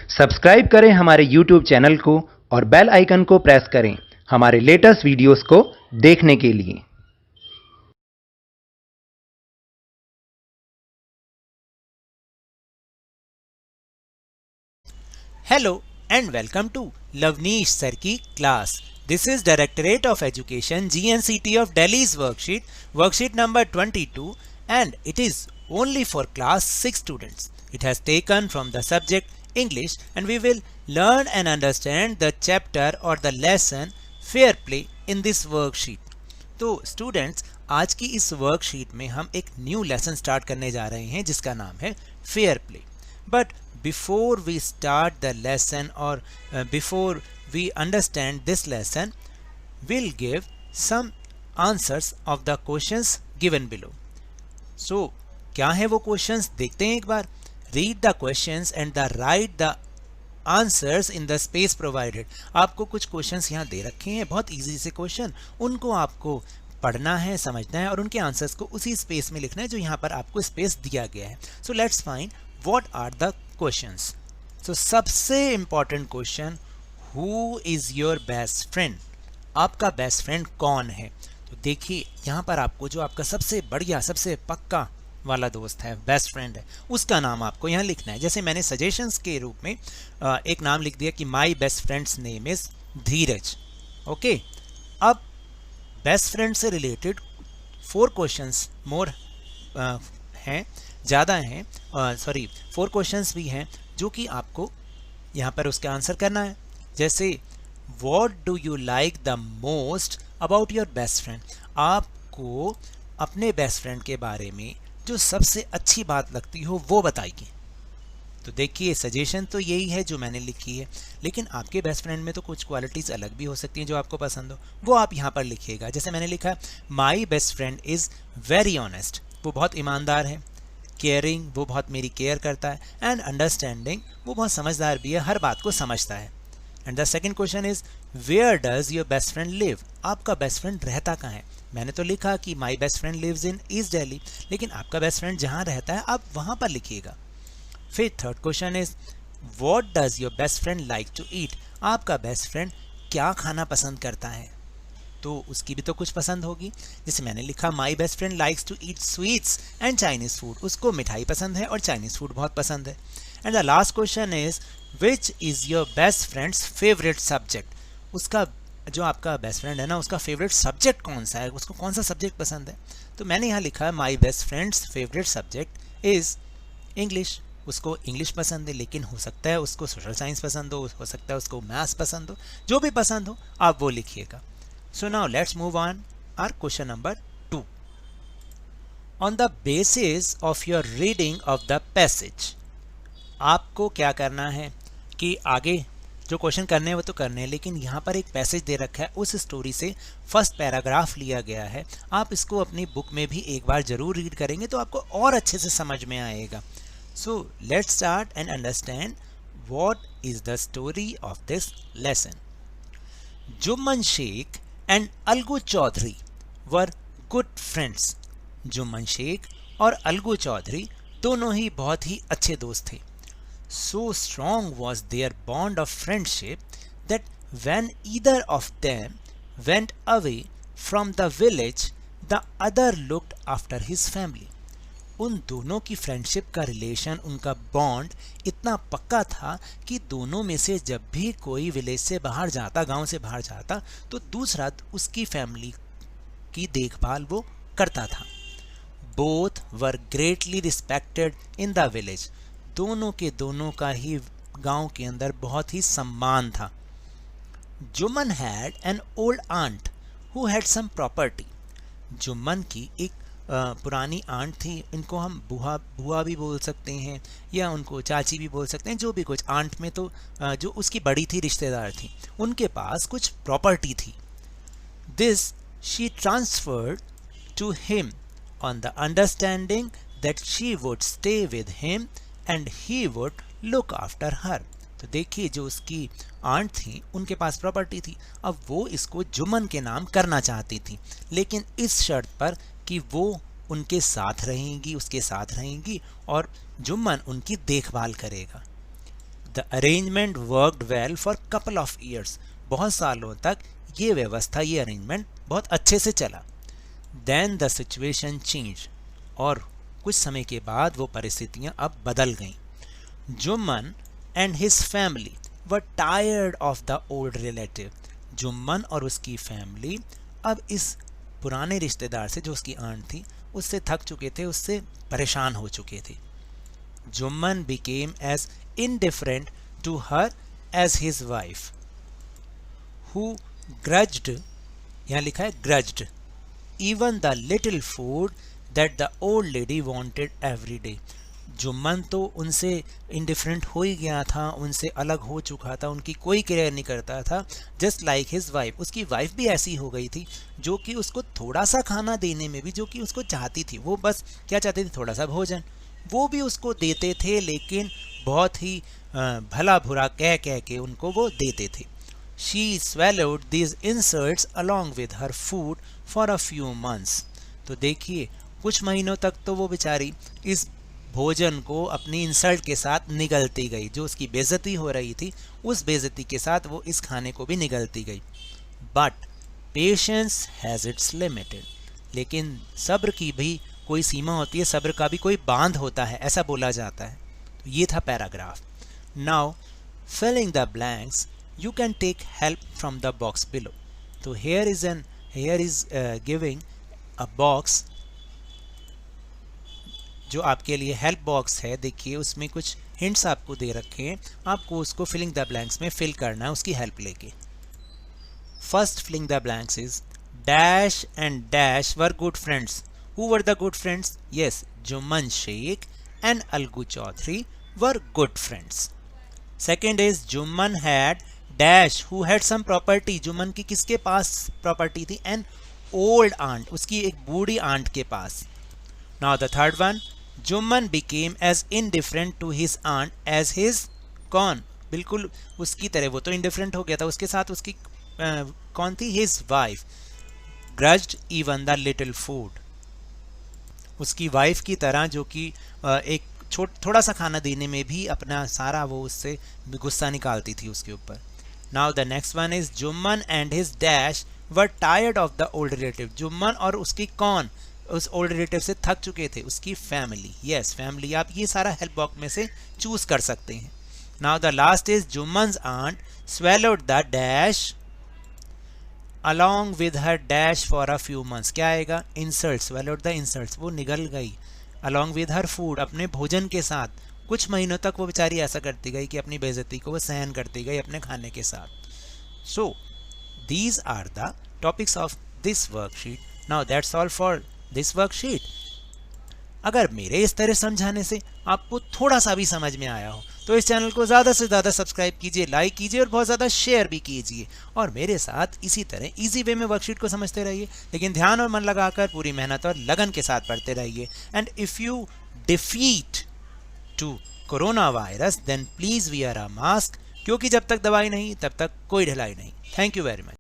Subscribe करें हमारे YouTube channel को और बेल आइकन को प्रेस करें हमारे लेटेस्ट वीडियोस को देखने के लिए। Hello and welcome to Lavneesh Sir की class. This is Directorate of Education GNCT of Delhi's worksheet number 22, and it is only for class 6 students. It has taken from the subject English, and we will learn and understand the chapter or the lesson fair play in this worksheet. तो students, आज की इस worksheet में हम एक new lesson start करने जा रहे हैं जिसका नाम है fair play. But before we start the lesson or before we understand this lesson, we'll give some answers of the questions given below. So क्या है वो questions, देखते हैं एक बार. Read the questions and write the answers in the space provided. आपको कुछ questions यहाँ दे रखे हैं, बहुत easy से question, उनको आपको पढ़ना है, समझना है और उनके आंसर्स को उसी स्पेस में लिखना है जो यहाँ पर आपको स्पेस दिया गया है. So let's find what are the questions. So सबसे important question, who is your best friend? आपका बेस्ट फ्रेंड कौन है? तो देखिए यहाँ पर आपको जो आपका सबसे बढ़िया, सबसे पक्का वाला दोस्त है, बेस्ट फ्रेंड है, उसका नाम आपको यहाँ लिखना है. जैसे मैंने सजेशंस के रूप में एक नाम लिख दिया कि my best friends name is Dheeraj. Okay, अब बेस्ट फ्रेंड से रिलेटेड 4 क्वेश्चंस मोर हैं, ज़्यादा हैं, 4 क्वेश्चंस भी हैं जो कि आपको यहाँ पर उसका आंसर करना है. जैसे what do you like the most about your best friend? आपको अपने बेस्ट फ्रेंड के बारे में जो सबसे अच्छी बात लगती हो वो बताइए. तो देखिए सजेशन तो यही है जो मैंने लिखी है, लेकिन आपके बेस्ट फ्रेंड में तो कुछ क्वालिटीज़ अलग भी हो सकती हैं जो आपको पसंद हो, वो आप यहाँ पर लिखिएगा. जैसे मैंने लिखा my best friend is very honest, वो बहुत ईमानदार है. केयरिंग, वो बहुत मेरी केयर करता है. एंड अंडरस्टैंडिंग, वो बहुत समझदार भी है, हर बात को समझता है. And the second question is where does your best friend live? आपका बेस्ट फ्रेंड रहता कहाँ है? मैंने तो लिखा कि my best friend lives in east Delhi, लेकिन आपका बेस्ट फ्रेंड जहाँ रहता है आप वहाँ पर लिखिएगा. फिर third question is what does your best friend like to eat? आपका बेस्ट फ्रेंड क्या खाना पसंद करता है? तो उसकी भी तो कुछ पसंद होगी. जैसे मैंने लिखा my best friend likes to eat sweets and Chinese food, उसको मिठाई पसंद है और चाइनीज़ फूड बहुत पसंद है. And the last question is which is your best friends favourite subject? उसका जो आपका बेस्ट फ्रेंड है ना, उसका फेवरेट सब्जेक्ट कौन सा है, उसको कौन सा सब्जेक्ट पसंद है? तो मैंने यहाँ लिखा है my best friends favourite subject is English. उसको इंग्लिश पसंद है, लेकिन हो सकता है उसको सोशल साइंस पसंद हो सकता है उसको मैथ्स पसंद हो, जो भी पसंद हो आप वो लिखिएगा. So now let's move on our question number 2. On the basis of your reading of the passage, आपको क्या करना है कि आगे जो क्वेश्चन करने हैं वो तो करने हैं, लेकिन यहाँ पर एक पैसेज दे रखा है, उस स्टोरी से फर्स्ट पैराग्राफ लिया गया है. आप इसको अपनी बुक में भी एक बार ज़रूर रीड करेंगे तो आपको और अच्छे से समझ में आएगा. So let's start and understand what is the story of this lesson. Jumman Sheikh and Algu Chaudhary were good friends. Jumman Sheikh और अलगू चौधरी दोनों ही बहुत ही अच्छे दोस्त थे. So strong was their bond of friendship that when either of them went away from the village, the other looked after his family. उन दोनों की friendship का रिलेशन, उनका बॉन्ड इतना पक्का था कि दोनों में से जब भी कोई विलेज से बाहर जाता, गांव से बाहर जाता, तो दूसरा उसकी फैमिली की देखभाल वो करता था. Both were greatly respected in the village. दोनों के दोनों का ही गांव के अंदर बहुत ही सम्मान था. Jumman had an old aunt who had sum property. Jumman की एक पुरानी आंट थी, इनको हम बुआ भी बोल सकते हैं या उनको चाची भी बोल सकते हैं, जो भी कुछ. आंट में तो जो उसकी बड़ी थी, रिश्तेदार थी, उनके पास कुछ प्रॉपर्टी थी. This she transferred to him on the understanding that she would stay with him and he would look after her. तो देखिए जो उसकी आंट थी उनके पास प्रॉपर्टी थी, अब वो इसको जुम्मन के नाम करना चाहती थी, लेकिन इस शर्त पर कि वो उनके साथ रहेंगी, उसके साथ रहेंगी और जुम्मन उनकी देखभाल करेगा. The arrangement worked well for couple of years, बहुत सालों तक ये व्यवस्था, ये अरेंजमेंट बहुत अच्छे से चला. देन द सिचुएशन चेंज, और कुछ समय के बाद वो परिस्थितियां अब बदल गईं. Jumman and his family were tired of the old relative. Jumman और उसकी फैमिली अब इस पुराने रिश्तेदार से, जो उसकी आंट थी, उससे थक चुके थे, उससे परेशान हो चुके थे. Jumman became as indifferent to her as his wife, who grudged, यहाँ लिखा है grudged, even the little food that the old lady wanted every day. Jumman तो उनसे इंडिफरेंट हो ही गया था, उनसे अलग हो चुका था, उनकी कोई केयर नहीं करता था. जस्ट लाइक हिज वाइफ, उसकी वाइफ भी ऐसी हो गई थी, जो कि उसको थोड़ा सा खाना देने में भी, जो कि उसको चाहती थी, वो बस क्या चाहती थी, थोड़ा सा भोजन, वो भी उसको देते थे, लेकिन बहुत ही भला बुरा कह के उनको वो देते थे. She swallowed these insults along with her food for a few months. तो देखिए, कुछ महीनों तक तो वो बेचारी इस भोजन को अपनी इंसल्ट के साथ निगलती गई, जो उसकी बेइज्जती हो रही थी, उस बेइज्जती के साथ वो इस खाने को भी निगलती गई. But patience has its limited, लेकिन सब्र की भी कोई सीमा होती है, सब्र का भी कोई बांध होता है, ऐसा बोला जाता है. तो ये था paragraph. Now filling the blanks, you can take help from the box below. तो here is giving a box, जो आपके लिए हेल्प बॉक्स है. देखिए, उसमें कुछ हिंट्स आपको दे रखे हैं, आपको उसको फिलिंग द ब्लैंक्स में फिल करना है उसकी हेल्प लेके. First filling the blanks is dash and dash were good friends. Who were the good friends? Yes, Juman Sheikh and Algu Chaudhary were good friends. Second is Juman had dash who had some property. Jumman की किसके पास property थी? An old aunt, उसकी एक बूढ़ी aunt के पास. Now the third one, Juman became as indifferent to his aunt as his कौन? बिल्कुल उसकी तरह, वो तो indifferent हो गया था, उसके साथ उसकी कौन थी? His wife. Grudged even the little food. उसकी वाइफ की तरह, जो कि एक थोड़ा सा खाना देने में भी अपना सारा वो उससे गुस्सा निकालती थी उसके ऊपर. Now the next one is Jumman and his dash were tired of the old relative. Jumman और उसकी कौन? उस ओल्ड रिलेटिव से थक चुके थे, उसकी फैमिली. Yes, family. आप ये सारा हेल्प बॉक्स में से चूज कर सकते हैं. Now the last is Jumman's aunt swallowed the dash along with her dash for a few months. क्या आएगा? insults. swallowed the insults, वो निगल गई. along with her food, अपने भोजन के साथ. कुछ महीनों तक वो बेचारी ऐसा करती गई कि अपनी बेइज्जती को वो सहन करती गई अपने खाने के साथ. So these are the topics of this worksheet. Now that's all for this worksheet. अगर मेरे इस तरह समझाने से आपको थोड़ा सा भी समझ में आया हो, तो इस चैनल को ज़्यादा से ज़्यादा सब्सक्राइब कीजिए, लाइक कीजिए और बहुत ज़्यादा शेयर भी कीजिए. और मेरे साथ इसी तरह इजी वे में वर्कशीट को समझते रहिए, लेकिन ध्यान और मन लगाकर पूरी मेहनत और लगन के साथ पढ़ते रहिए. And if you defeat to corona virus, then please wear a mask, क्योंकि जब तक दवाई नहीं तब तक कोई ढिलाई नहीं. Thank you very much.